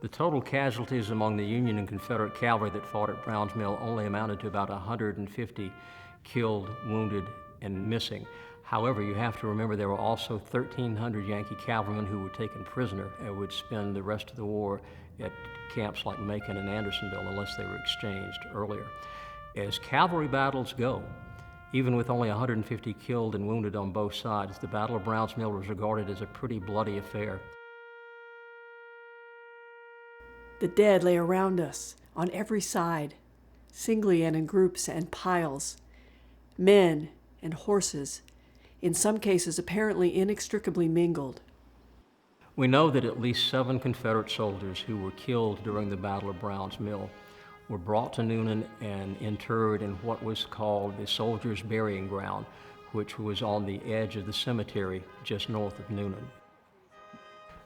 The total casualties among the Union and Confederate cavalry that fought at Brown's Mill only amounted to about 150 killed, wounded, and missing. However, you have to remember there were also 1,300 Yankee cavalrymen who were taken prisoner and would spend the rest of the war at camps like Macon and Andersonville unless they were exchanged earlier. As cavalry battles go, even with only 150 killed and wounded on both sides, the Battle of Brown's Mill was regarded as a pretty bloody affair. The dead lay around us, on every side, singly and in groups and piles. Men and horses, in some cases apparently inextricably mingled. We know that at least 7 Confederate soldiers who were killed during the Battle of Brown's Mill were brought to Newnan and interred in what was called the Soldiers' Burying Ground, which was on the edge of the cemetery just north of Newnan.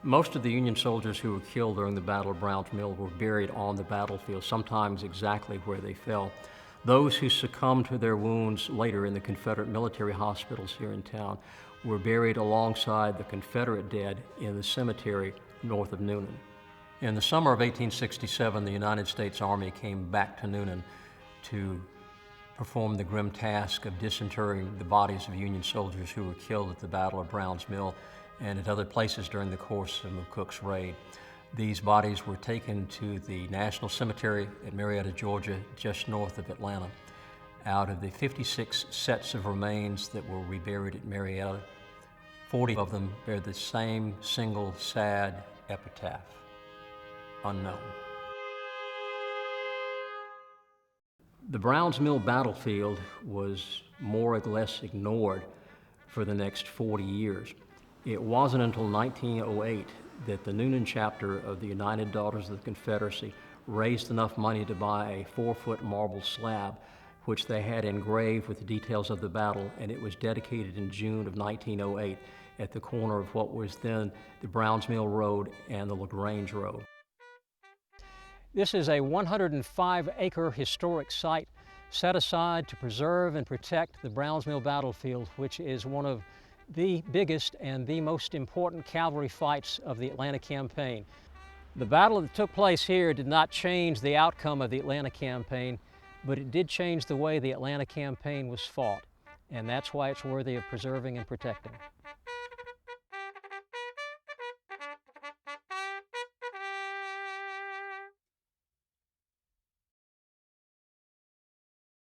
Most of the Union soldiers who were killed during the Battle of Brown's Mill were buried on the battlefield, sometimes exactly where they fell. Those who succumbed to their wounds later in the Confederate military hospitals here in town were buried alongside the Confederate dead in the cemetery north of Newnan. In the summer of 1867, the United States Army came back to Newnan to perform the grim task of disinterring the bodies of Union soldiers who were killed at the Battle of Brown's Mill and at other places during the course of McCook's raid. These bodies were taken to the National Cemetery at Marietta, Georgia, just north of Atlanta. Out of the 56 sets of remains that were reburied at Marietta, 40 of them bear the same single sad epitaph, unknown. The Brown's Mill battlefield was more or less ignored for the next 40 years. It wasn't until 1908 that the Newnan chapter of the United Daughters of the Confederacy raised enough money to buy a 4-foot marble slab, which they had engraved with the details of the battle, and it was dedicated in June of 1908 at the corner of what was then the Brown's Mill Road and the LaGrange Road. This is a 105-acre historic site set aside to preserve and protect the Brown's Mill battlefield, which is one of the biggest and the most important cavalry fights of the Atlanta campaign. The battle that took place here did not change the outcome of the Atlanta campaign, but it did change the way the Atlanta campaign was fought, and that's why it's worthy of preserving and protecting.